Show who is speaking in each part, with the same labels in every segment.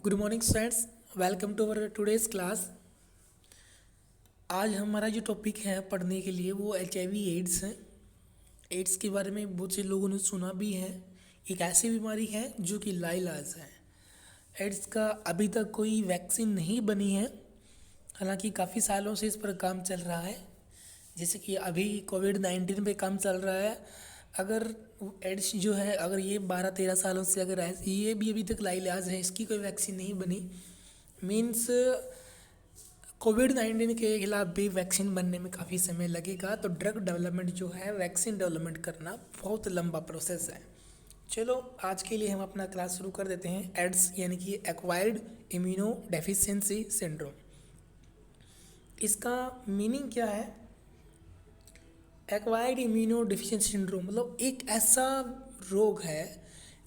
Speaker 1: Good morning students, welcome to our today's class. आज हमारा जो टॉपिक है पढ़ने के लिए वो HIV एड्स है। एड्स के बारे में बहुत से लोगों ने सुना भी है। एक ऐसी बीमारी है जो कि लाइलाज है। एड्स का अभी तक कोई वैक्सीन नहीं बनी है, हालांकि काफ़ी सालों से इस पर काम चल रहा है। जैसे कि अभी कोविड-19 पे काम चल रहा है। अगर एड्स जो है, अगर ये 12-13 सालों से अगर ये भी अभी तक लाइलाज है, इसकी कोई वैक्सीन नहीं बनी, मीन्स कोविड-19 के खिलाफ भी वैक्सीन बनने में काफ़ी समय लगेगा। तो ड्रग डेवलपमेंट जो है, वैक्सीन डेवलपमेंट करना बहुत लंबा प्रोसेस है। चलो आज के लिए हम अपना क्लास शुरू कर देते हैं। एड्स यानी कि एक्वायर्ड इम्यूनो डेफिशिएंसी सिंड्रोम, इसका मीनिंग क्या है? एक्वायर्ड इम्यूनो डेफिशिएंसी सिंड्रोम मतलब एक ऐसा रोग है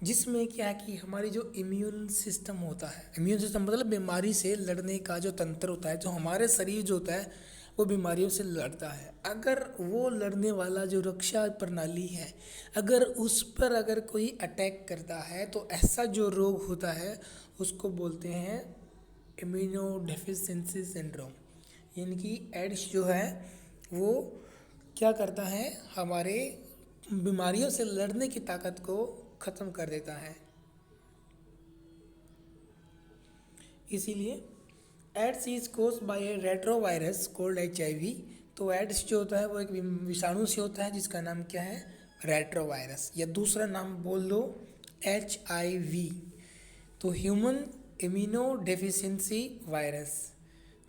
Speaker 1: जिसमें क्या है कि हमारी जो इम्यून सिस्टम होता है, इम्यून सिस्टम मतलब बीमारी से लड़ने का जो तंत्र होता है, जो हमारे शरीर जो होता है वो बीमारियों से लड़ता है। अगर वो लड़ने वाला जो रक्षा प्रणाली है, अगर उस पर अगर कोई अटैक करता है तो ऐसा जो रोग होता है उसको बोलते हैं इम्यूनो डेफिशिएंसी सिंड्रोम। यानी कि एड्स जो है वो क्या करता है, हमारे बीमारियों से लड़ने की ताकत को ख़त्म कर देता है। इसीलिए AIDS is caused by a retrovirus called HIV। तो एड्स जो होता है वो एक विषाणु से होता है जिसका नाम क्या है, रेट्रोवायरस, या दूसरा नाम बोल दो HIV। तो ह्यूमन इम्यूनो डेफिशिएंसी वायरस,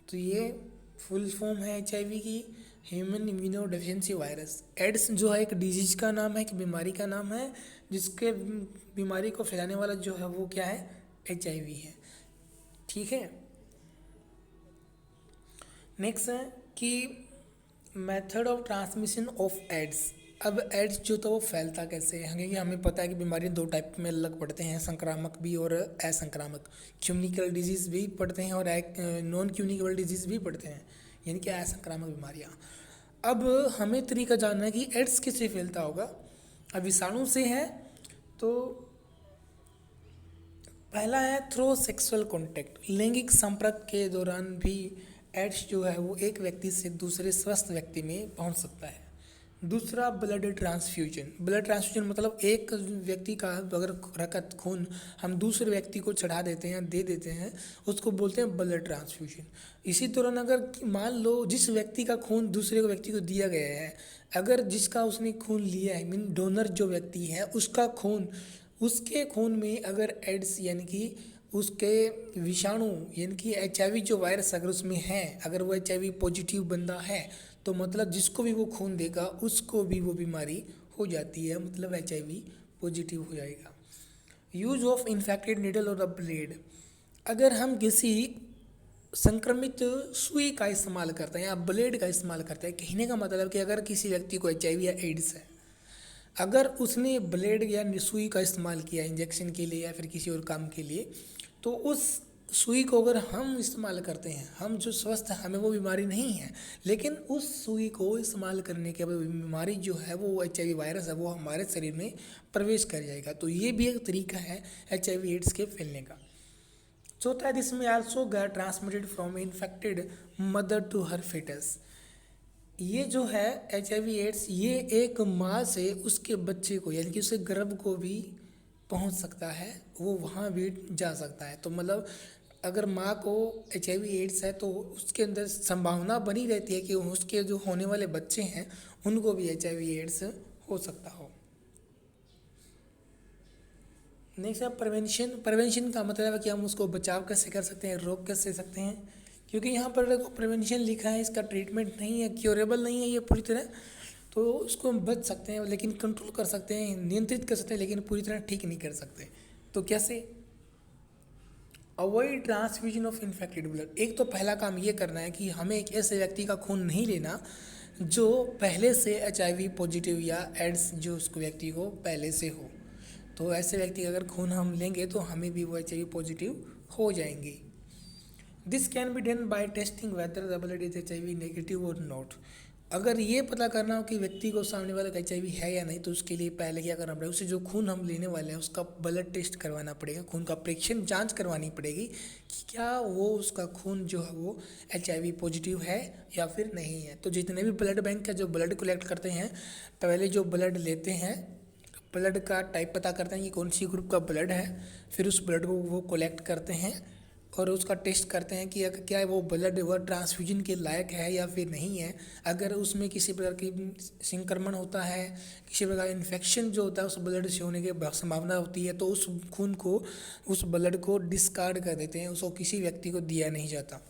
Speaker 1: तो ये फुल फॉर्म है HIV की, human immunodeficiency virus. AIDS जो है एक डिजीज का नाम है, एक बीमारी का नाम है, जिसके बीमारी को फैलाने वाला जो है वो क्या है, HIV है। ठीक है। नेक्स्ट है कि method of transmission of AIDS. अब एड्स जो तो वो फैलता कैसे है, क्योंकि हमें पता है कि बीमारी दो टाइप में अलग पड़ते हैं, संक्रामक भी और असंक्रामक। कम्युनिकेबल डिजीज़ भी पड़ते हैं और नॉन कम्युनिकेबल डिजीज़ भी पड़ते हैं, यानी कि असंक्रामक बीमारियाँ। अब हमें तरीका जानना है कि एड्स किससे फैलता होगा। अब विषाणु से है तो पहला है थ्रू सेक्सुअल कॉन्टैक्ट, लैंगिक संपर्क के दौरान भी एड्स जो है वो एक व्यक्ति से दूसरे स्वस्थ व्यक्ति में पहुंच सकता है। दूसरा ब्लड ट्रांसफ्यूजन। ब्लड ट्रांसफ्यूजन मतलब एक व्यक्ति का अगर रक्त खून हम दूसरे व्यक्ति को चढ़ा देते हैं, दे देते हैं, उसको बोलते हैं ब्लड ट्रांसफ्यूजन। इसी दौरान अगर मान लो जिस व्यक्ति का खून दूसरे व्यक्ति को दिया गया है, अगर जिसका उसने खून लिया है, मीन डोनर जो व्यक्ति है उसका खून, उसके खून में अगर एड्स यानी कि उसके विषाणु यानी कि HIV जो वायरस अगर उसमें है, अगर वो HIV पॉजिटिव बंदा है, तो मतलब जिसको भी वो खून देगा उसको भी वो बीमारी हो जाती है, मतलब HIV पॉजिटिव हो जाएगा। यूज ऑफ इन्फेक्टेड नीडल और ब्लेड। अगर हम किसी संक्रमित सुई का इस्तेमाल करते हैं या ब्लेड का इस्तेमाल करते हैं, कहने का मतलब कि अगर किसी व्यक्ति को HIV या एड्स है, अगर उसने ब्लेड या सुई का इस्तेमाल किया इंजेक्शन के लिए या फिर किसी और काम के लिए, तो उस सुई को अगर हम इस्तेमाल करते हैं, हम जो स्वस्थ हैं, हमें वो बीमारी नहीं है, लेकिन उस सुई को इस्तेमाल करने के बाद बीमारी जो है वो HIV वायरस है वो हमारे शरीर में प्रवेश कर जाएगा। तो ये भी एक तरीका है HIV एड्स के फैलने का। चौथा है दिस में also get transmitted from infected mother to her foetus. ये जो है HIV एड्स ये एक माँ से उसके बच्चे को यानी कि उसके गर्भ को भी पहुंच सकता है, वो वहाँ भी जा सकता है। तो मतलब अगर माँ को HIV एड्स है तो उसके अंदर संभावना बनी रहती है कि उसके जो होने वाले बच्चे हैं उनको भी HIV एड्स हो सकता हो। नेक्स्ट है प्रिवेंशन। प्रिवेंशन का मतलब है कि हम उसको बचाव कैसे कर सकते हैं, रोक कैसे सकते हैं, क्योंकि यहाँ पर देखो प्रिवेंशन लिखा है, इसका ट्रीटमेंट नहीं है, क्योरेबल नहीं है ये पूरी तरह, तो उसको हम बच सकते हैं, लेकिन कंट्रोल कर सकते हैं, नियंत्रित कर सकते हैं, लेकिन पूरी तरह ठीक नहीं कर सकते। तो कैसे? Avoid transfusion of infected blood. एक तो पहला काम ये करना है कि हमें एक ऐसे व्यक्ति का खून नहीं लेना जो पहले से HIV पॉजिटिव या एड्स जो उसको व्यक्ति को पहले से हो। तो ऐसे व्यक्ति का अगर खून हम लेंगे तो हमें भी वो HIV पॉजिटिव हो जाएंगे। This can be done bye testing whether the blood is HIV negative और नॉट। अगर ये पता करना हो कि व्यक्ति को सामने वाला HIV है या नहीं, तो उसके लिए पहले क्या करना पड़ेगा, उससे जो खून हम लेने वाले हैं उसका ब्लड टेस्ट करवाना पड़ेगा, खून का परीक्षण जांच करवानी पड़ेगी कि क्या वो उसका खून जो है वो HIV पॉजिटिव है या फिर नहीं है। तो जितने भी ब्लड बैंक का जो ब्लड कलेक्ट करते हैं, पहले जो ब्लड लेते हैं, ब्लड का टाइप पता करते हैं कि कौन सी ग्रुप का ब्लड है, फिर उस ब्लड को वो कलेक्ट करते हैं और उसका टेस्ट करते हैं कि क्या वो ब्लड वो ट्रांसफ्यूजन के लायक है या फिर नहीं है। अगर उसमें किसी प्रकार की संक्रमण होता है, किसी प्रकार इन्फेक्शन जो होता है उस ब्लड से होने की संभावना होती है, तो उस खून को, उस ब्लड को डिस्कार्ड कर देते हैं, उसको किसी व्यक्ति को दिया नहीं जाता।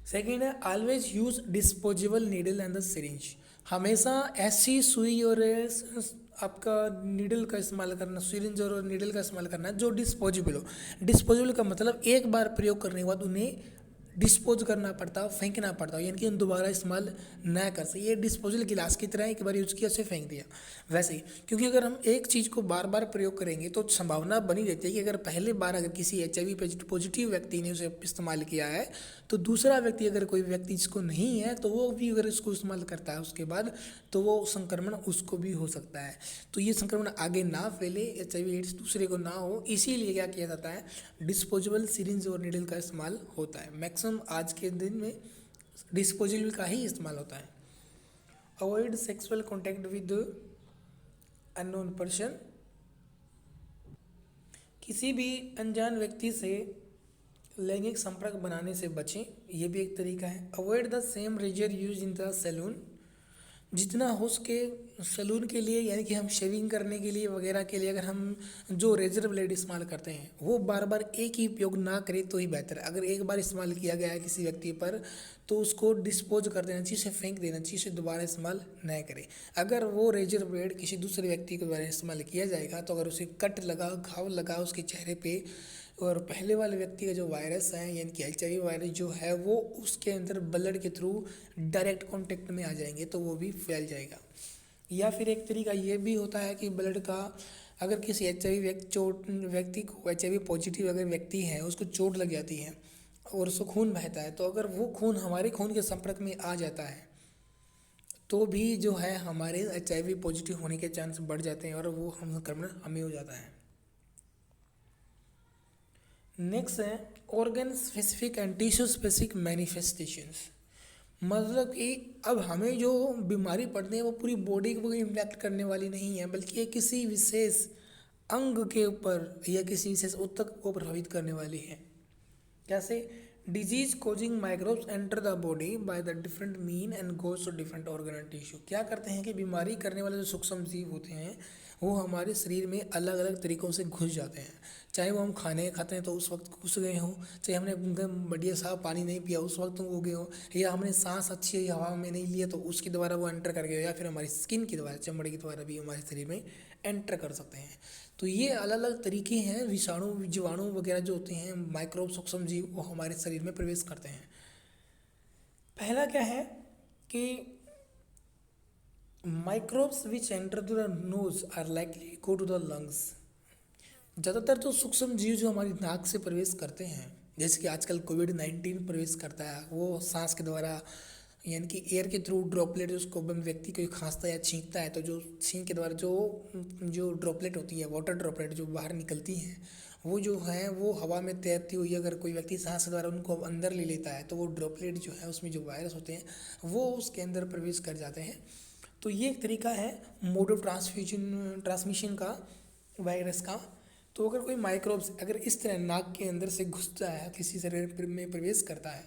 Speaker 1: सेकेंड है always use disposable needle and the syringe. हमेशा ऐसी सुई और आपका नीडल का इस्तेमाल करना, सिरिंज और नीडल का इस्तेमाल करना जो डिस्पोजेबल हो। डिस्पोजेबल का मतलब एक बार प्रयोग करने के बाद उन्हें डिस्पोज करना पड़ता हो, फेंकना पड़ता हो, यानी कि हम दोबारा इस्तेमाल न कर सके। ये डिस्पोजल गिलास की तरह एक बार यूज़ किया उसे फेंक दिया, वैसे ही। क्योंकि अगर हम एक चीज़ को बार बार प्रयोग करेंगे तो संभावना बनी रहती है कि अगर पहले बार अगर किसी HIV पॉजिटिव व्यक्ति ने उसे इस्तेमाल किया है, तो दूसरा व्यक्ति, अगर कोई व्यक्ति जिसको नहीं है, तो वो भी अगर इसको इस्तेमाल करता है उसके बाद, तो वो संक्रमण उसको भी हो सकता है। तो ये संक्रमण आगे ना फैले, HIV एड्स दूसरे को ना हो, इसीलिए क्या किया जाता है, डिस्पोजेबल सिरिंज और नीडल का इस्तेमाल होता है। मैक्सिमम आज के दिन में डिस्पोजेबल का ही इस्तेमाल होता है। Avoid sexual contact with unknown person. किसी भी अनजान व्यक्ति से लैंगिक संपर्क बनाने से बचें, ये भी एक तरीका है। Avoid the same razor use in the salon. जितना हो सके सैलून के लिए, यानी कि हम शेविंग करने के लिए वगैरह के लिए अगर हम जो रेजर ब्लेड इस्तेमाल करते हैं वो बार बार एक ही उपयोग ना करें तो ही बेहतर है। अगर एक बार इस्तेमाल किया गया है किसी व्यक्ति पर, तो उसको डिस्पोज कर देना चाहिए, उसे फेंक देना चाहिए, उसे दोबारा इस्तेमाल न करें। अगर वो रेजर ब्लेड किसी दूसरे व्यक्ति के द्वारा इस्तेमाल किया जाएगा, तो अगर उसे कट लगा, घाव लगा उसके चेहरे पे, और पहले वाले व्यक्ति का जो वायरस है, यानी कि HIV वायरस जो है, वो उसके अंदर ब्लड के थ्रू डायरेक्ट कांटेक्ट में आ जाएंगे, तो वो भी फैल जाएगा। या फिर एक तरीका ये भी होता है कि ब्लड का, अगर किसी व्यक्ति को HIV पॉजिटिव अगर व्यक्ति है, उसको चोट लग जाती है और उसको खून बहता है, तो अगर वो खून हमारे खून के संपर्क में आ जाता है, तो भी जो है हमारे HIV पॉजिटिव होने के चांस बढ़ जाते हैं और वो संक्रमण हमें हो जाता है। नेक्स्ट है organ specific and tissue specific manifestations. मतलब कि अब हमें जो बीमारी पड़ती है वो पूरी बॉडी को इम्पैक्ट करने वाली नहीं है, बल्कि ये किसी विशेष अंग के ऊपर या किसी विशेष ऊतक को प्रभावित करने वाली है। कैसे? Disease causing microbes enter the body by the different mean and goes to different organ and tissue. क्या करते हैं कि बीमारी करने वाले जो सूक्ष्म जीव होते हैं वो हमारे शरीर में अलग अलग तरीक़ों से घुस जाते हैं। चाहे वो हम खाने खाते हैं तो उस वक्त घुस गए हों, चाहे हमने बढ़िया साफ पानी नहीं पिया उस वक्त वो गए हों, या हमने सांस अच्छी हवा में नहीं लिया तो उसके द्वारा वो एंटर कर गए, या फिर हमारी स्किन के द्वारा, चमड़े के द्वारा भी हमारे शरीर में एंटर कर सकते हैं। तो ये अलग अलग तरीके हैं, विषाणु जीवाणु वगैरह जो होते हैं, माइक्रोब सूक्ष्म जीव, वो हमारे शरीर में प्रवेश करते हैं। पहला क्या है कि microbes which enter to the nose are likely go to the lungs. ज़्यादातर तो सूक्ष्म जीव जो हमारी नाक से प्रवेश करते हैं, जैसे कि आजकल कोविड-19 प्रवेश करता है, वो सांस के द्वारा, यानी कि एयर के थ्रू ड्रॉपलेट उसको व्यक्ति कोई खांसता है या छींकता है, तो जो छींक के द्वारा जो ड्रॉपलेट होती है, वाटर ड्रॉपलेट जो बाहर निकलती हैं, वो जो है वो हवा में तैरती हुई अगर कोई व्यक्ति सांस के द्वारा उनको अंदर ले लेता है, तो वो ड्रॉपलेट जो है उसमें जो वायरस होते हैं वो उसके अंदर प्रवेश कर जाते हैं। तो ये एक तरीका है मोड ऑफ ट्रांसमिशन का वायरस का। तो अगर कोई माइक्रोब्स अगर इस तरह नाक के अंदर से घुसता है, किसी शरीर में प्रवेश करता है,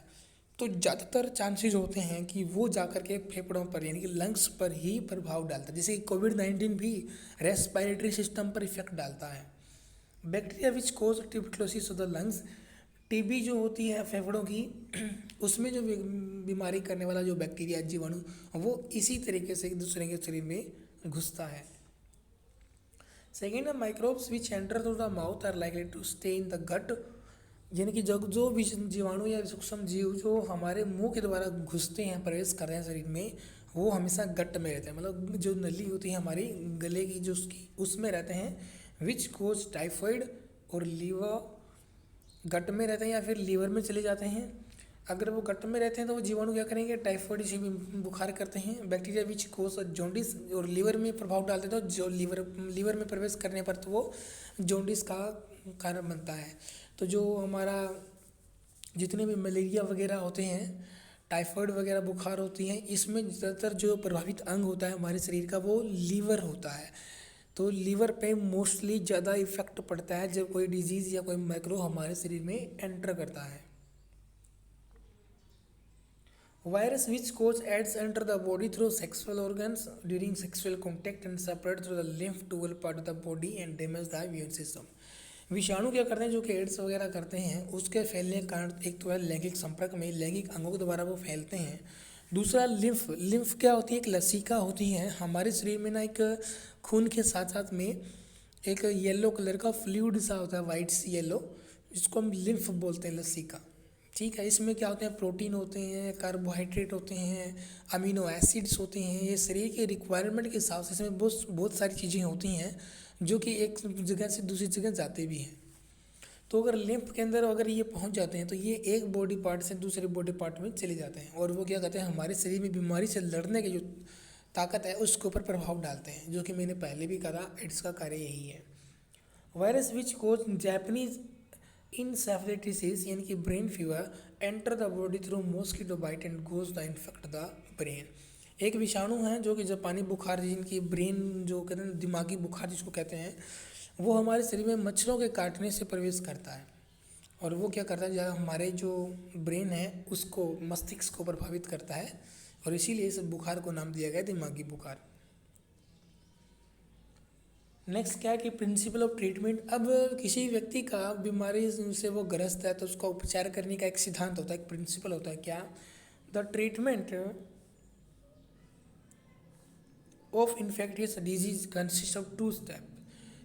Speaker 1: तो ज़्यादातर चांसेस होते हैं कि वो जाकर के फेफड़ों पर यानी कि लंग्स पर ही प्रभाव डालता है। जैसे कि कोविड-19 भी रेस्पिरेटरी सिस्टम पर इफेक्ट डालता है। Bacteria which cause tuberculosis of the lungs, TB जो होती है फेफड़ों की, उसमें जो बीमारी करने वाला जो बैक्टीरिया जीवाणु, वो इसी तरीके से एक दूसरे के शरीर में घुसता है। सेकेंड है microbes which enter through the mouth are likely to stay in the gut. यानी कि जो जीवाणु या सूक्ष्म जीव जो हमारे मुंह के द्वारा घुसते हैं, प्रवेश करते हैं शरीर में, वो हमेशा गट में रहते हैं, मतलब जो नली होती है हमारी गले की जो उसकी, उसमें रहते हैं। विच कोज टाइफाइड और लीवर, गट में रहते हैं या फिर लीवर में चले जाते हैं। अगर वो गट में रहते हैं तो वो जीवाणु क्या करेंगे, टाइफाइड जैसे भी बुखार करते हैं। बैक्टीरिया विच कोस जॉन्डिस और लीवर में प्रभाव डालते हैं, तो जो लीवर में प्रवेश करने पर तो वो जॉन्डिस का कारण बनता है। तो जो हमारा जितने भी मलेरिया वगैरह होते हैं, टाइफाइड वगैरह बुखार होती हैं, इसमें ज़्यादातर जो प्रभावित अंग होता है हमारे शरीर का वो लीवर होता है। तो लीवर पे मोस्टली ज़्यादा इफेक्ट पड़ता है जब कोई डिजीज़ या कोई माइक्रो हमारे शरीर में एंटर करता है। Virus which cause AIDS enter the body through sexual organs during sexual contact and separate through the lymph to all part of the body and damage the immune system. विषाणु क्या करते हैं, जो कि एड्स वगैरह करते हैं, उसके फैलने के कारण एक तो है लैंगिक संपर्क में, लैंगिक अंगों के द्वारा वो फैलते हैं। दूसरा लिम्फ क्या होती है, एक लसिका होती है हमारे शरीर में ना, एक खून के साथ साथ में एक येलो कलर का फ्लूइड सा होता है, वाइट सी येलो, जिसको हम लिम्फ बोलते हैं, लसिका। ठीक है, इसमें क्या होते हैं, प्रोटीन होते हैं, कार्बोहाइड्रेट होते हैं, अमीनो एसिड्स होते हैं। ये शरीर के रिक्वायरमेंट के हिसाब से इसमें बहुत सारी चीज़ें होती हैं जो कि एक जगह से दूसरी जगह जाते भी हैं। तो अगर लिम्फ के अंदर अगर ये पहुंच जाते हैं तो ये एक बॉडी पार्ट से दूसरे बॉडी पार्ट में चले जाते हैं, और वो क्या करते हैं, हमारे शरीर में बीमारी से लड़ने की जो ताकत है उसके ऊपर प्रभाव डालते हैं, जो कि मैंने पहले भी कहा, एड्स का कार्य यही है। Virus which cause Japanese encephalitis यानी कि brain fever enter the body through mosquito bite and goes the infect the brain. एक विषाणु है जो कि जापानी बुखार, जिनकी ब्रेन जो कहते हैं दिमागी बुखार जिसको कहते हैं, वो हमारे शरीर में मच्छरों के काटने से प्रवेश करता है, और वो क्या करता है, हमारे जो ब्रेन है उसको, मस्तिष्क को प्रभावित करता है, और इसीलिए इस बुखार को नाम दिया गया दिमागी बुखार। नेक्स्ट क्या है कि प्रिंसिपल ऑफ ट्रीटमेंट। अब किसी व्यक्ति का बीमारी से वो ग्रस्त है तो उसका उपचार करने का एक सिद्धांत होता है, एक प्रिंसिपल होता है। क्या? The treatment of infectious disease consist of 2 step.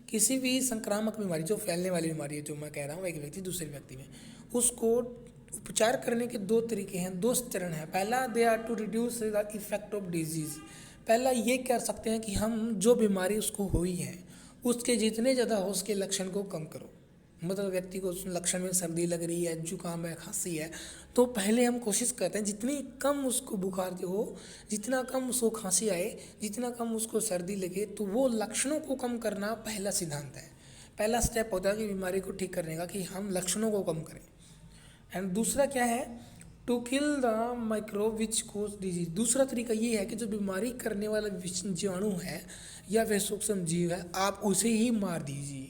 Speaker 1: किसी भी संक्रामक बीमारी, जो फैलने वाली बीमारी है, जो मैं कह रहा हूँ, एक व्यक्ति दूसरे व्यक्ति में, उसको उपचार करने के 2 तरीके हैं, 2 चरण हैं। पहला, they are to reduce the effect of disease. पहला ये कर सकते हैं कि हम जो बीमारी उसको हुई है उसके जितने ज़्यादा हो उसके लक्षण को कम करो। मतलब व्यक्ति को लक्षण में सर्दी लग रही है, जुकाम है, खांसी है, तो पहले हम कोशिश करते हैं जितनी कम उसको बुखार हो, जितना कम उसको खांसी आए, जितना कम उसको सर्दी लगे, तो वो लक्षणों को कम करना पहला सिद्धांत है। पहला स्टेप होता है कि बीमारी को ठीक करने का, कि हम लक्षणों को कम करें। एंड दूसरा क्या है, to kill the microbe which cause disease. दूसरा तरीका ये है कि जो बीमारी करने वाला जीवाणु है या वह सूक्ष्म जीव है, आप उसे ही मार दीजिए।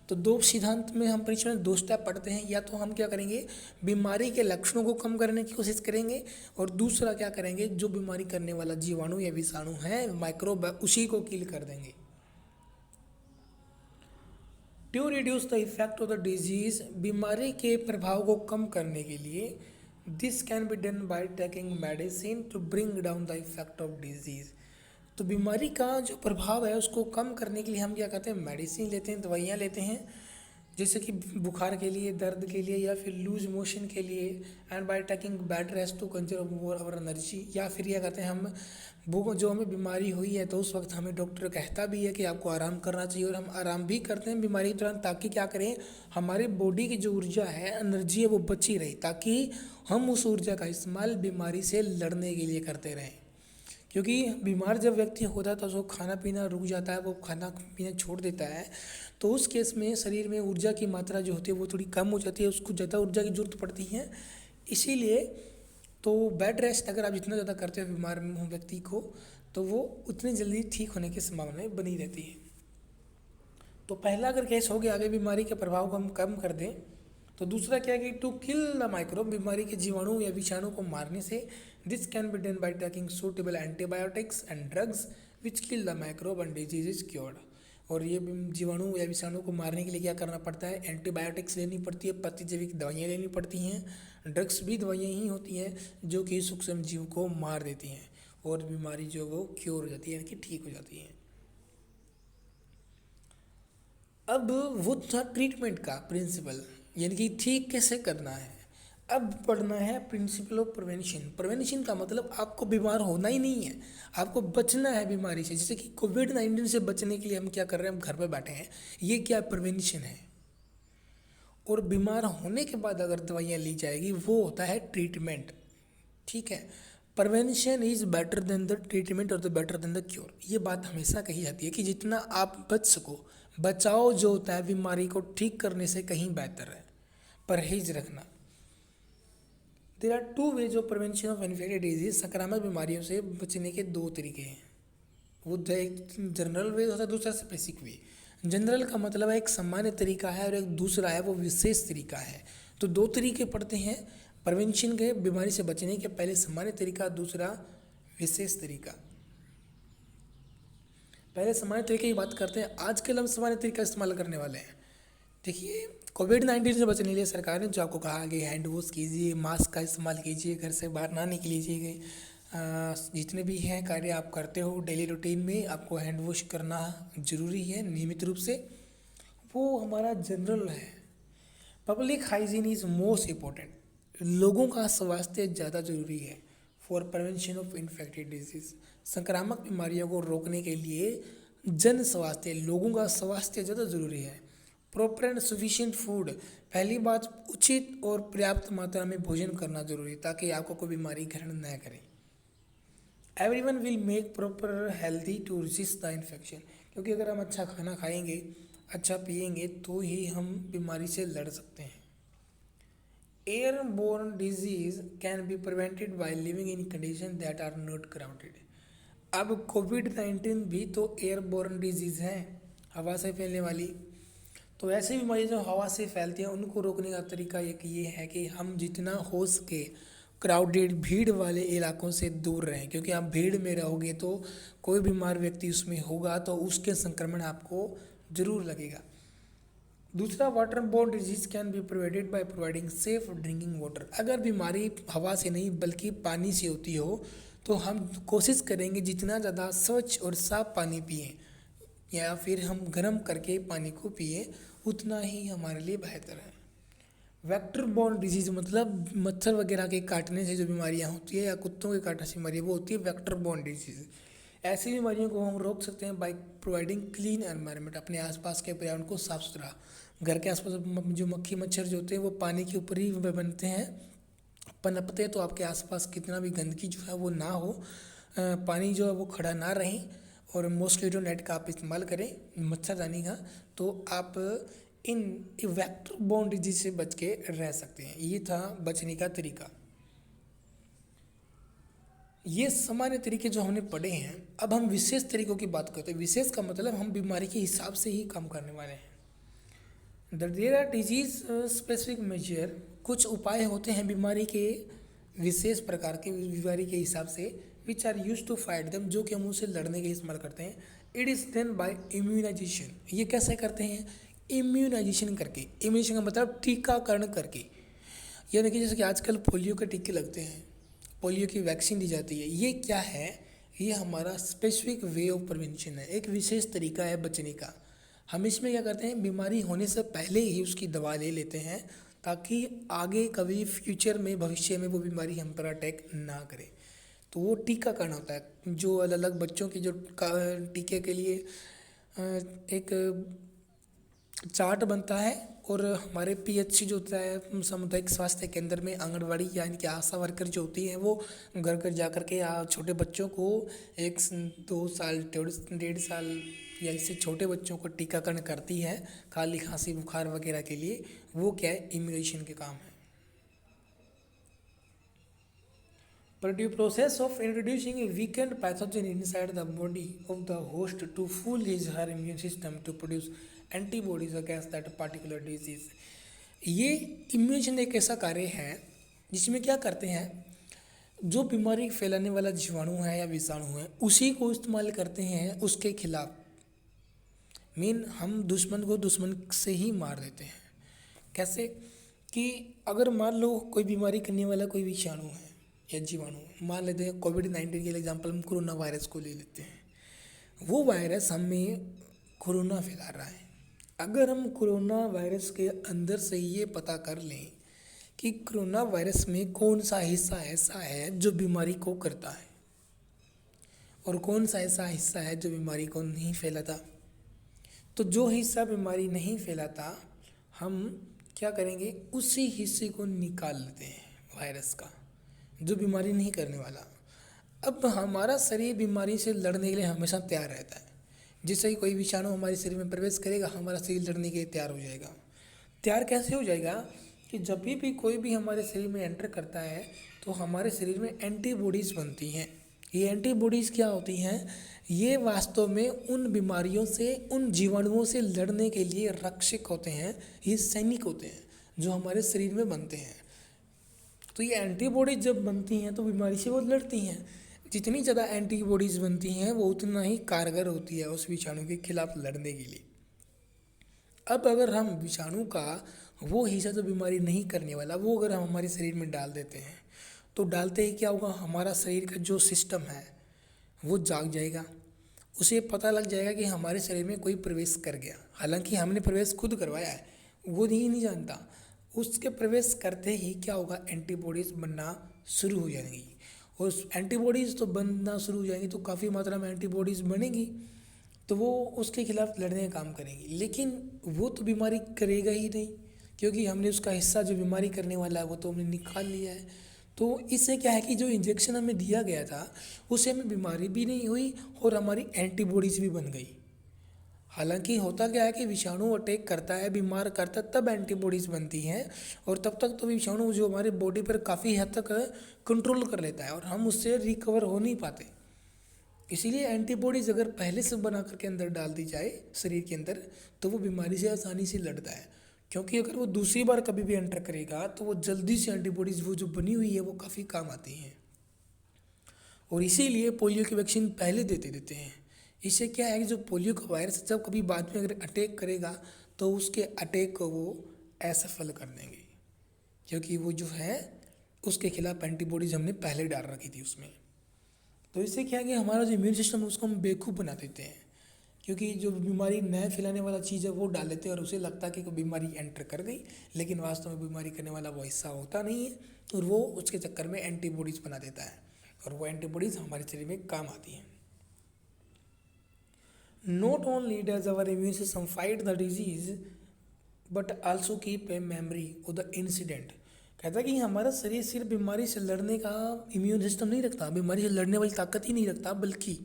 Speaker 1: तो 2 सिद्धांत में हम परीक्षा में 2 स्टेप पढ़ते हैं। या तो हम क्या करेंगे, बीमारी के लक्षणों को कम करने की कोशिश करेंगे, और दूसरा क्या करेंगे, जो बीमारी करने वाला जीवाणु या विषाणु है, माइक्रोब, उसी को किल कर देंगे। To reduce the effect of the disease, बीमारी के प्रभाव को कम करने के लिए, this can be done by taking medicine to bring down the effect of disease. तो बीमारी का जो प्रभाव है उसको कम करने के लिए हम क्या करते हैं, मेडिसिन लेते हैं, दवाइयाँ लेते हैं, जैसे कि बुखार के लिए, दर्द के लिए, या फिर लूज मोशन के लिए। And by taking bed rest to conserve our energy. या फिर क्या कहते हैं, हम वो जो हमें बीमारी हुई है तो उस वक्त हमें डॉक्टर कहता भी है कि आपको आराम करना चाहिए, और हम आराम भी करते हैं बीमारी के दौरान, ताकि क्या करें, हमारी बॉडी की जो ऊर्जा है, एनर्जी है, वो बची रहे, ताकि हम उस ऊर्जा का इस्तेमाल बीमारी से लड़ने के लिए करते रहें। क्योंकि बीमार जब व्यक्ति होता है तो उसको खाना पीना रुक जाता है, वो खाना पीना छोड़ देता है, तो उस केस में शरीर में ऊर्जा की मात्रा जो होती है वो थोड़ी कम हो जाती है, उसको ज़्यादा ऊर्जा की जरूरत पड़ती है। इसीलिए तो बेड रेस्ट अगर आप जितना ज़्यादा करते हो बीमार व्यक्ति को, तो वो उतनी जल्दी ठीक होने की संभावनाएं बनी रहती है। तो पहला अगर केस हो गया, आगे बीमारी के प्रभाव को हम कम कर दें, तो दूसरा क्या है कि टू किल द माइक्रोब, बीमारी के जीवाणु या विषाणु को मारने से, this can be done by taking suitable antibiotics and drugs which kill the microbe and disease is cured. और ये जीवाणु या विषाणु को मारने के लिए क्या करना पड़ता है, एंटीबायोटिक्स लेनी पड़ती है, प्रतिजैविक दवाइयाँ लेनी पड़ती हैं, ड्रग्स भी दवाइयाँ ही होती हैं जो कि सूक्ष्म जीव को मार देती हैं, और बीमारी जो वो क्योर हो जाती है, यानी कि ठीक हो जाती है। अब वो था ट्रीटमेंट का प्रिंसिपल, यानी कि ठीक कैसे करना है। अब पढ़ना है प्रिंसिपल ऑफ प्रिवेंशन। प्रिवेंशन का मतलब आपको बीमार होना ही नहीं है, आपको बचना है बीमारी से। जैसे कि कोविड-19 से बचने के लिए हम क्या कर रहे हैं, हम घर पे बैठे हैं, ये क्या प्रिवेंशन है। और बीमार होने के बाद अगर दवाइयाँ ली जाएगी वो होता है ट्रीटमेंट। ठीक है, prevention is better than the treatment और the better than the cure. ये बात हमेशा कही जाती है कि जितना आप बच सको, बचाव जो होता है बीमारी को ठीक करने से कहीं बेहतर है। परहेज रखना। There are two ways of prevention of infected disease. संक्रामक बीमारियों से बचने के दो तरीके हैं। वो एक जनरल वे होता है, दूसरा स्पेसिफिक वे। जनरल का मतलब है एक सामान्य तरीका है और एक दूसरा है वो विशेष तरीका है। तो दो तरीके पड़ते हैं प्रिवेंशन के, बीमारी से बचने के। पहले सामान्य तरीका, दूसरा विशेष तरीका। पहले सामान्य तरीके की बात करते हैं। आजकल हम सामान्य तरीका इस्तेमाल करने वाले हैं। देखिए, कोविड-19 से बचने के लिए सरकार ने जो आपको कहा कि हैंड वॉश कीजिए, मास्क का इस्तेमाल कीजिए, घर से बाहर ना निकलीजिए, जितने भी हैं कार्य आप करते हो डेली रूटीन में, आपको हैंड वॉश करना ज़रूरी है नियमित रूप से। वो हमारा जनरल है। Public hygiene is most important. लोगों का स्वास्थ्य ज़्यादा जरूरी है for prevention of infected disease. संक्रामक बीमारियों को रोकने के लिए जन स्वास्थ्य, लोगों का स्वास्थ्य ज़्यादा जरूरी है। Proper and sufficient food. पहली बात, उचित और पर्याप्त मात्रा में भोजन करना जरूरी है ताकि आपको कोई बीमारी ग्रहण न करे। Everyone will make proper healthy to resist the infection. क्योंकि अगर हम अच्छा खाना खाएंगे, अच्छा पिएंगे, तो ही हम बीमारी से लड़ सकते हैं। Airborne disease can be prevented by living in condition that are not crowded. अब कोविड-19 भी तो एयरबोर्न डिजीज है, हवा से फैलने वाली। तो ऐसी बीमारियाँ जो हवा से फैलती हैं उनको रोकने का तरीका एक ये है कि हम जितना हो सके क्राउडेड, भीड़ वाले इलाकों से दूर रहें। क्योंकि आप भीड़ में रहोगे तो कोई बीमार व्यक्ति उसमें होगा तो उसके संक्रमण आपको जरूर लगेगा। दूसरा, water borne disease can be prevented by providing safe drinking water. अगर बीमारी हवा से नहीं बल्कि पानी से होती हो तो हम कोशिश करेंगे जितना ज़्यादा स्वच्छ और साफ पानी पिएं या फिर हम गर्म करके पानी को पिए, उतना ही हमारे लिए बेहतर है। वेक्टर बोर्न डिजीज मतलब मच्छर वगैरह के काटने से जो बीमारियां होती है या कुत्तों के काटने से बीमारी, वो होती है वेक्टर बोर्न डिजीज। ऐसी बीमारियों को हम रोक सकते हैं बाय प्रोवाइडिंग क्लीन एनवायरनमेंट। अपने आसपास के पर्यावरण को साफ सुथरा। घर के आसपास जो मक्खी मच्छर जो होते हैं वो पानी के ऊपर ही बनते हैं, पनपते हैं। तो आपके आसपास कितना भी गंदगी जो है वो ना हो, पानी जो है वो खड़ा ना रहे, और मॉस्किटो नेट का आप इस्तेमाल करें, मच्छरदानी का, तो आप इन वेक्टर बोर्न डिजीज से बच के रह सकते हैं। ये था बचने का तरीका। ये सामान्य तरीके जो हमने पढ़े हैं। अब हम विशेष तरीकों की बात करते हैं। विशेष का मतलब हम बीमारी के हिसाब से ही काम करने वाले हैं। There are disease specific measure. कुछ उपाय होते हैं बीमारी के विशेष प्रकार के, बीमारी के हिसाब से, which are use to fight them, जो कि हम उनसे लड़ने के इस्तेमाल करते हैं। It is done by immunisation. ये कैसे करते हैं? इम्यूनाइजेशन करके। इम्यूनाइजेशन का मतलब टीकाकरण करके। यानी कि जैसे कि आजकल पोलियो के टीके लगते हैं, पोलियो की वैक्सीन दी जाती है। ये क्या है? ये हमारा स्पेसिफिक वे ऑफ प्रिवेंशन है, एक विशेष तरीका है बचने का। हम इसमें क्या करते हैं, बीमारी होने से पहले ही उसकी दवा ले लेते हैं ताकि आगे कभी फ्यूचर में, भविष्य में वो बीमारी हम पर अटैक ना करे। तो वो टीकाकरण होता है, जो अलग अलग बच्चों के जो टीके के लिए एक चार्ट बनता है, और हमारे पीएचसी जो होता है, सामुदायिक स्वास्थ्य केंद्र में आंगनवाड़ी यानी कि आशा वर्कर जो होती हैं, वो घर घर जा कर के छोटे बच्चों को 1-2 साल 1.5 साल या इससे छोटे बच्चों को टीकाकरण करती है, खाली खांसी बुखार वगैरह के लिए। वो क्या है? इम्यूनेशन के काम है। But the process of introducing a weakened pathogen inside the body of the host to fool his her immune system to produce antibodies against that particular disease। ये इम्यूनेशन एक ऐसा कार्य है जिसमें क्या करते हैं, जो बीमारी फैलाने वाला जीवाणु है या विषाणु है उसी को इस्तेमाल करते हैं उसके खिलाफ। हम दुश्मन को दुश्मन से ही मार देते हैं। कैसे? कि अगर मान लो कोई बीमारी करने वाला कोई विषाणु है या जीवाणु, मान लेते हैं कोविड-19 के एग्जाम्पल हम कोरोना वायरस को ले लेते हैं। वो वायरस हमें कोरोना फैला रहा है। अगर हम कोरोना वायरस के अंदर से ये पता कर लें कि कोरोना वायरस में कौन सा हिस्सा ऐसा है जो बीमारी को करता है और कौन सा ऐसा हिस्सा है जो बीमारी को नहीं फैलाता, तो जो हिस्सा बीमारी नहीं फैलाता हम क्या करेंगे, उसी हिस्से को निकाल लेते हैं वायरस का, जो बीमारी नहीं करने वाला। अब हमारा शरीर बीमारी से लड़ने के लिए हमेशा तैयार रहता है। जैसे ही कोई विषाणु हमारे शरीर में प्रवेश करेगा, हमारा शरीर लड़ने के लिए तैयार हो जाएगा। तैयार कैसे हो जाएगा कि जब भी कोई भी हमारे शरीर में एंटर करता है तो हमारे शरीर में एंटीबॉडीज़ बनती हैं। ये एंटीबॉडीज़ क्या होती हैं, ये वास्तव में उन बीमारियों से, उन जीवाणुओं से लड़ने के लिए रक्षक होते हैं, ये सैनिक होते हैं जो हमारे शरीर में बनते हैं। तो ये एंटीबॉडीज जब बनती हैं तो बीमारी से वो लड़ती हैं। जितनी ज़्यादा एंटीबॉडीज़ बनती हैं वो उतना ही कारगर होती है उस विषाणु के खिलाफ लड़ने के लिए। अब अगर हम विषाणु का वो हिस्सा जो बीमारी नहीं करने वाला, वो अगर हम हमारे शरीर में डाल देते हैं तो डालते ही क्या होगा, हमारा शरीर का जो सिस्टम है वो जाग जाएगा। उसे पता लग जाएगा कि हमारे शरीर में कोई प्रवेश कर गया, हालांकि हमने प्रवेश खुद करवाया है, वो नहीं जानता। उसके प्रवेश करते ही क्या होगा, एंटीबॉडीज़ बनना शुरू हो जाएंगी। और एंटीबॉडीज़ तो बनना शुरू हो जाएंगी तो काफ़ी मात्रा में एंटीबॉडीज़ बनेंगी, तो वो उसके खिलाफ लड़ने का काम करेंगी। लेकिन वो तो बीमारी करेगा ही नहीं, क्योंकि हमने उसका हिस्सा जो बीमारी करने वाला है वो तो हमने निकाल लिया है। तो इससे क्या है कि जो इंजेक्शन हमें दिया गया था उससे हमें बीमारी भी नहीं हुई और हमारी एंटीबॉडीज़ भी बन गई। हालांकि होता क्या है कि विषाणु अटैक करता है, बीमार करता है, तब एंटीबॉडीज़ बनती हैं, और तब तक तो विषाणु जो हमारे बॉडी पर काफ़ी हद तक कंट्रोल कर लेता है और हम उससे रिकवर हो नहीं पाते। इसीलिए एंटीबॉडीज़ अगर पहले से बना करके अंदर डाल दी जाए शरीर के अंदर तो वो बीमारी से आसानी से लड़ता है, क्योंकि अगर वो दूसरी बार कभी भी एंटर करेगा तो वो जल्दी से एंटीबॉडीज़ वो जो बनी हुई है वो काफ़ी काम आती हैं। और इसीलिए पोलियो की वैक्सीन पहले देते हैं। इससे क्या है कि जो पोलियो का वायरस जब कभी बाद में अगर अटैक करेगा तो उसके अटैक को वो असफल कर देंगे, क्योंकि वो जो है उसके खिलाफ एंटीबॉडीज़ हमने पहले डाल रखी थी उसमें। तो इससे क्या है कि हमारा जो इम्यून सिस्टम है उसको हम बेवकूफ़ बना देते हैं, क्योंकि जो बीमारी नए फैलाने वाला चीज़ है वो डाल देते हैं और उसे लगता है कि कोई बीमारी एंटर कर गई, लेकिन वास्तव में बीमारी करने वाला वो हिस्सा होता नहीं है, और वो उसके चक्कर में एंटीबॉडीज़ बना देता है, और वो एंटीबॉडीज़ हमारे शरीर में काम आती हैं। Not only does our immune system fight the disease but also keep a memory of the incident. कहता है कि हमारा शरीर सिर्फ बीमारी से लड़ने का इम्यून सिस्टम नहीं रखता, बीमारी से लड़ने वाली ताकत ही नहीं रखता, बल्कि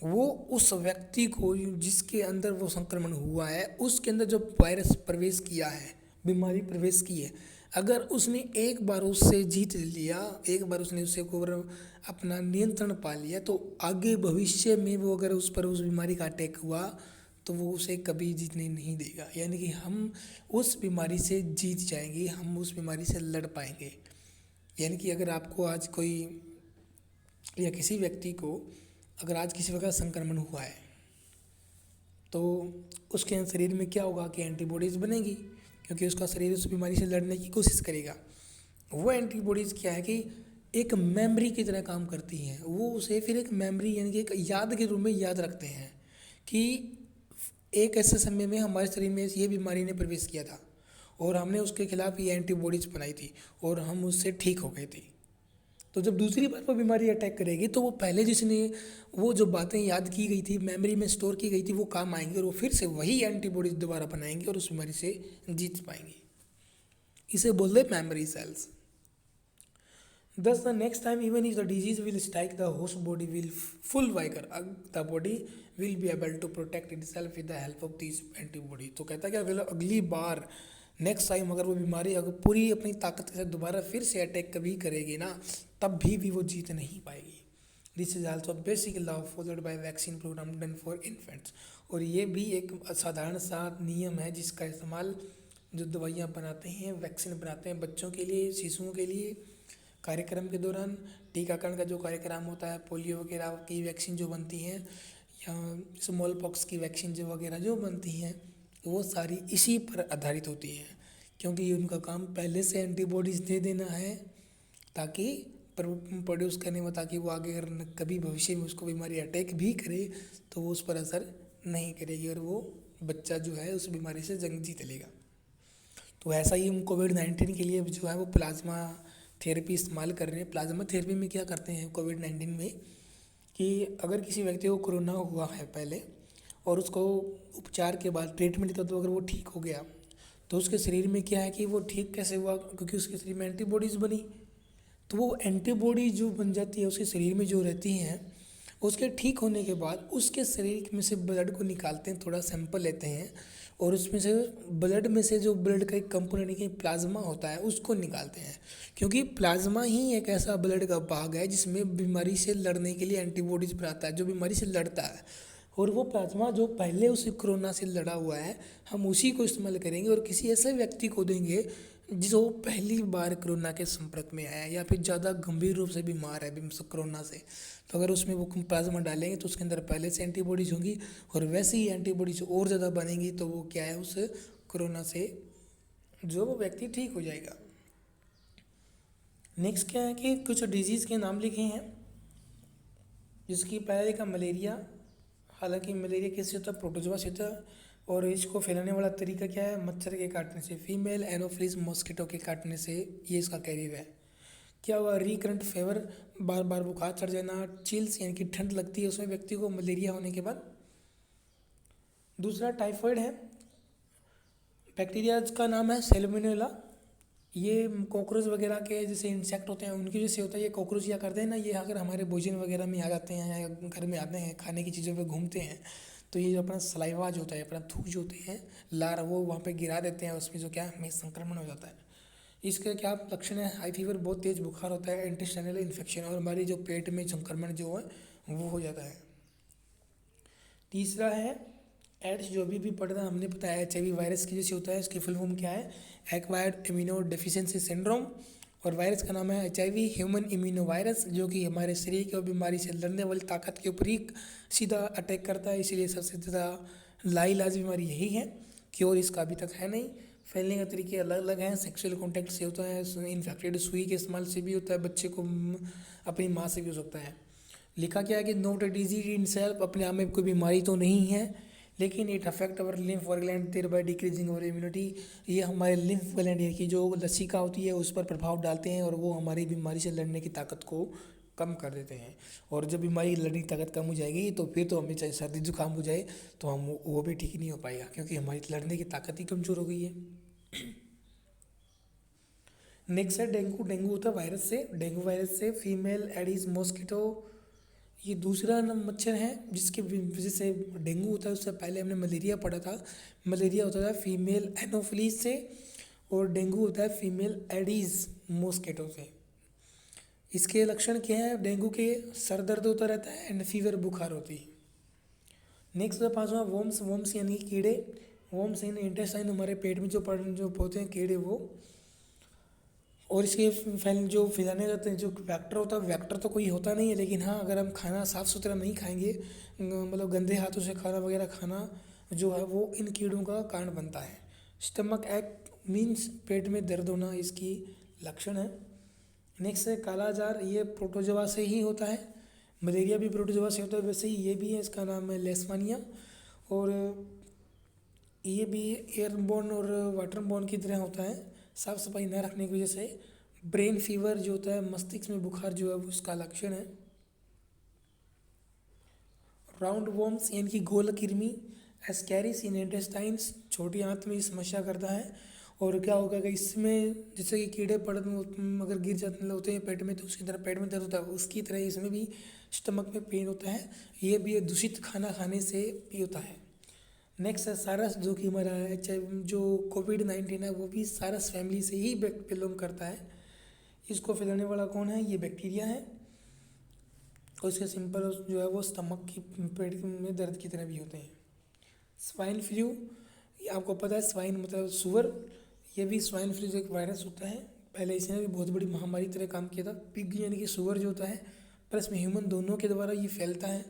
Speaker 1: वो उस व्यक्ति को जिसके अंदर वो संक्रमण हुआ है उसके अंदर जो वायरस प्रवेश किया है, बीमारी प्रवेश की है, अगर उसने एक बार उससे जीत लिया, एक बार उसने उससे ऊपर अपना नियंत्रण पा लिया, तो आगे भविष्य में वो अगर उस पर उस बीमारी का अटैक हुआ तो वो उसे कभी जीतने नहीं देगा। यानी कि हम उस बीमारी से जीत जाएंगे, हम उस बीमारी से लड़ पाएंगे। यानी कि अगर आपको आज कोई या किसी व्यक्ति को अगर आज किसी प्रकार संक्रमण हुआ है तो उसके शरीर में क्या होगा कि एंटीबॉडीज़ बनेगी, क्योंकि उसका शरीर उस बीमारी से लड़ने की कोशिश करेगा। वो एंटीबॉडीज़ क्या है कि एक मेमोरी की तरह काम करती हैं, वो उसे फिर एक मेमोरी यानी कि एक याद के रूप में याद रखते हैं कि एक ऐसे समय में हमारे शरीर में ये बीमारी ने प्रवेश किया था और हमने उसके खिलाफ ये एंटीबॉडीज़ बनाई थी और हम उससे ठीक हो गए थे। तो जब दूसरी बार वो बीमारी अटैक करेगी तो वो पहले जिसने वो जो बातें याद की गई थी, मेमोरी में स्टोर की गई थी, वो काम आएंगी और वो फिर से वही एंटीबॉडीज दोबारा बनाएंगे और उस बीमारी से जीत पाएंगे। इसे बोलते हैं memory cells. Thus, the next time, even if the disease will strike, the host body will full vigor. The body will be able to protect itself with the help of these antibody. तो कहता है कि अगली बार next time अगर वो बीमारी अगर पूरी अपनी ताकत के साथ दोबारा फिर से अटैक कभी करेगी ना, तब भी वो जीत नहीं पाएगी। This is also basic law followed by vaccine programme done for infants. और ये भी एक साधारण सा नियम है जिसका इस्तेमाल जो दवाइयाँ बनाते हैं, वैक्सीन बनाते हैं बच्चों के लिए, शिशुओं के लिए, कार्यक्रम के दौरान टीकाकरण का जो कार्यक्रम होता है, पोलियो वगैरह की वैक्सीन जो बनती हैं या स्मॉल पॉक्स की वैक्सीन जो वगैरह जो बनती हैं, वो सारी इसी पर आधारित होती हैं, क्योंकि उनका काम पहले से एंटीबॉडीज़ दे देना है ताकि प्रोड्यूस करने में, ताकि वो आगे अगर कभी भविष्य में उसको बीमारी अटैक भी करे तो वो उस पर असर नहीं करेगी और वो बच्चा जो है उस बीमारी से जंग जीत लेगा। तो ऐसा ही हम कोविड-19 के लिए जो है वो प्लाज्मा थेरेपी इस्तेमाल कर रहे हैं। प्लाज्मा थेरेपी में क्या करते हैं कोविड-19 में कि अगर किसी व्यक्ति को कोरोना हुआ है पहले और उसको उपचार के बाद ट्रीटमेंट था तो अगर वो ठीक हो गया तो उसके शरीर में क्या है कि वो ठीक कैसे हुआ, क्योंकि उसके शरीर में एंटीबॉडीज़ बनी। तो वो एंटीबॉडी जो बन जाती है उसके शरीर में जो रहती हैं, उसके ठीक होने के बाद उसके शरीर में से ब्लड को निकालते हैं, थोड़ा सैंपल लेते हैं और उसमें से ब्लड में से जो ब्लड का एक कंपोनेंट की प्लाज्मा होता है उसको निकालते हैं, क्योंकि प्लाज्मा ही एक ऐसा ब्लड का भाग है जिसमें बीमारी से लड़ने के लिए एंटीबॉडीज बनाता है, जो बीमारी से लड़ता है। और वो प्लाज्मा जो पहले उसी कोरोना से लड़ा हुआ है, हम उसी को इस्तेमाल करेंगे और किसी ऐसे व्यक्ति को देंगे जो पहली बार कोरोना के संपर्क में आया है या फिर ज़्यादा गंभीर रूप से बीमार है कोरोना से। तो अगर उसमें वो प्लाज्मा डालेंगे तो उसके अंदर पहले से एंटीबॉडीज होंगी और वैसे ही एंटीबॉडीज और ज़्यादा बनेंगी, तो वो क्या है, उस कोरोना से जो वो व्यक्ति ठीक हो जाएगा। नेक्स्ट क्या है कि कुछ डिजीज़ के नाम लिखे हैं, जिसकी पहले का मलेरिया। हालांकि मलेरिया किससे होता है, प्रोटोजोआ से होता है, और इसको फैलाने वाला तरीका क्या है, मच्छर के काटने से, फीमेल एनोफिलीज मॉस्किटो के काटने से ये इसका कैरियर है। क्या हुआ, रिकरेंट फीवर, बार बार बुखार चढ़ जाना, चिल्स यानी कि ठंड लगती है उसमें व्यक्ति को मलेरिया होने के बाद। दूसरा टाइफाइड है, बैक्टीरिया का नाम है सैल्मोनेला। ये कॉकरोच वगैरह के जैसे इंसेक्ट होते हैं उनकी वजह से होता है। ये कॉकरोच क्या करते हैं ना, ये अगर हमारे भोजन वगैरह में आ जाते हैं या घर में आते हैं, खाने की चीज़ों पे घूमते हैं, तो ये जो अपना सलाइवा जो होता है, अपना थूक जो होते हैं, लार, वो वहाँ पे गिरा देते हैं, उसमें जो क्या है हमें संक्रमण हो जाता है। इसके क्या लक्षण है, हाई फीवर, बहुत तेज़ बुखार होता है, इंटेस्टाइनल इन्फेक्शन, और हमारी जो पेट में संक्रमण जो है वो हो जाता है। तीसरा है एड्स, जो भी पढ़ रहा हमने बताया HIV वायरस की जैसे होता है, इसकी फुल फॉर्म क्या है, एक्वायर्ड इम्यूनो डेफिशिएंसी सिंड्रोम, और वायरस का नाम है HIV ह्यूमन इम्यूनो वायरस, जो कि हमारे शरीर की बीमारी से लड़ने वाली ताकत के ऊपर ही सीधा अटैक करता है। इसीलिए सबसे ज़्यादा लाइलाज बीमारी यही है, क्योर इसका अभी तक है नहीं। फैलने के तरीके अलग अलग हैं, सेक्सुअल कॉन्टैक्ट से होता है, इन्फेक्टेड सुई के इस्तेमाल से भी होता है, बच्चे को अपनी माँ से भी हो सकता है। लिखा क्या है कि not a disease in self, अपने आप में कोई बीमारी तो नहीं है, लेकिन it affect our lymph gland thereby decreasing our immunity. ये हमारे लिम्फ ग्लैंड की जो लसिका होती है उस पर प्रभाव डालते हैं और वो हमारी बीमारी से लड़ने की ताकत को कम कर देते हैं। और जब बीमारी लड़ने की ताकत कम हो जाएगी तो फिर तो हमें चाहे सर्दी जुकाम हो जाए तो हम वो भी ठीक नहीं हो पाएगा, क्योंकि हमारी लड़ने की ताकत ही कमज़ोर हो गई है। नेक्स्ट है डेंगू। डेंगू होता है वायरस से, डेंगू वायरस से फीमेल एडिस मॉस्किटो, ये दूसरा मच्छर है जिसकी वजह से डेंगू होता है। उससे पहले हमने मलेरिया पढ़ा था, मलेरिया होता था फीमेल एनोफिलीज से और डेंगू होता है फीमेल एडीज मॉस्किटो से। इसके लक्षण क्या है, डेंगू के सर दर्द होता रहता है एंड फीवर, बुखार होती है। नेक्स्ट है पाँचवा वॉर्म्स। वॉर्म्स यानी कीड़े, वॉर्म्स इन इंटेस्टाइन, हमारे पेट में जो होते हैं कीड़े वो। और इसके जो फैलाने जाते हैं जो वेक्टर होता है, वेक्टर तो कोई होता नहीं है, लेकिन हाँ अगर हम खाना साफ़ सुथरा नहीं खाएंगे, मतलब गंदे हाथों से खाना वगैरह खाना जो है वो इन कीड़ों का कारण बनता है। स्टमक एक मीन्स पेट में दर्द होना इसकी लक्षण है। नेक्स्ट है काला जार, ये प्रोटोजोआ से ही होता है, मलेरिया भी प्रोटोजोआ से होता है, वैसे ही ये भी है, इसका नाम है लेशमानिया। और ये भी एयरबोर्न और वाटरबोर्न की तरह होता है, साफ सफाई न रखने की वजह से। ब्रेन फीवर जो होता है, मस्तिष्क में बुखार जो है वो उसका लक्षण है। राउंड वॉर्म्स यानी कि गोल कृमि, एस्कैरिस इन इंटेस्टाइन्स, छोटी आंत में समस्या करता है। और क्या होगा कि इसमें जैसे कि कीड़े अगर गिर जाते होते हैं पेट में तो उसकी तरह पेट में दर्द होता है, उसकी तरह इसमें भी स्टमक में पेन होता है। ये भी दूषित खाना खाने से भी होता है। नेक्स्ट है सारस, जो कि हमारा जो कोविड-19 है वो भी सारस फैमिली से ही बिलोंग करता है। इसको फैलाने वाला कौन है, ये बैक्टीरिया है। और इसके सिंपल जो है वो स्टमक की पेट में दर्द की तरह भी होते हैं। स्वाइन फ्लू, ये आपको पता है, स्वाइन मतलब सुअर, ये भी स्वाइन फ्लू एक वायरस होता है। पहले इसने भी बहुत बड़ी महामारी तरह काम किया था। पिग यानी कि सुअर जो होता है प्लस में ह्यूमन, दोनों के द्वारा ये फैलता है।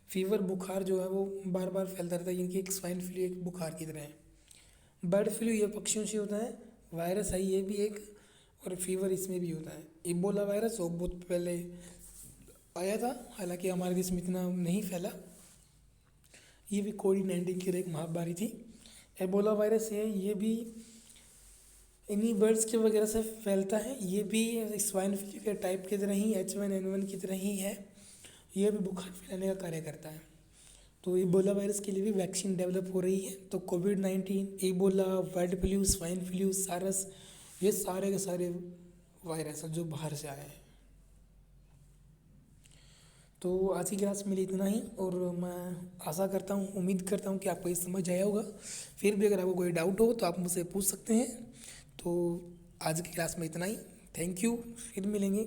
Speaker 1: फीवर, बुखार जो है वो बार बार फैलता रहता है, यानी कि एक स्वाइन फ्लू एक बुखार की तरह है। बर्ड फ्लू ये पक्षियों से होता है, वायरस है ये भी एक, और फीवर इसमें भी होता है। इबोला वायरस वो बहुत पहले आया था, हालांकि हमारे देश में इतना नहीं फैला। ये भी कोविड-19 की एक महामारी थी। एबोला वायरस है, ये भी इन्हीं बर्ड्स के वगैरह से फैलता है। ये भी स्वाइन फ्लू के टाइप की तरह ही H1N1 की तरह ही है। ये भी बुखार फैलाने का कार्य करता है। तो इबोला वायरस के लिए भी वैक्सीन डेवलप हो रही है। तो कोविड-19, Ebola, bird flu, swine flu, SARS, ये सारे के सारे वायरस हैं जो बाहर से आए हैं। तो आज की क्लास में इतना ही, और मैं आशा करता हूँ, उम्मीद करता हूँ कि आपको ये समझ आया होगा। फिर भी अगर आपको कोई डाउट हो तो आप मुझसे पूछ सकते हैं। तो आज की क्लास में इतना ही। थैंक यू, फिर मिलेंगे।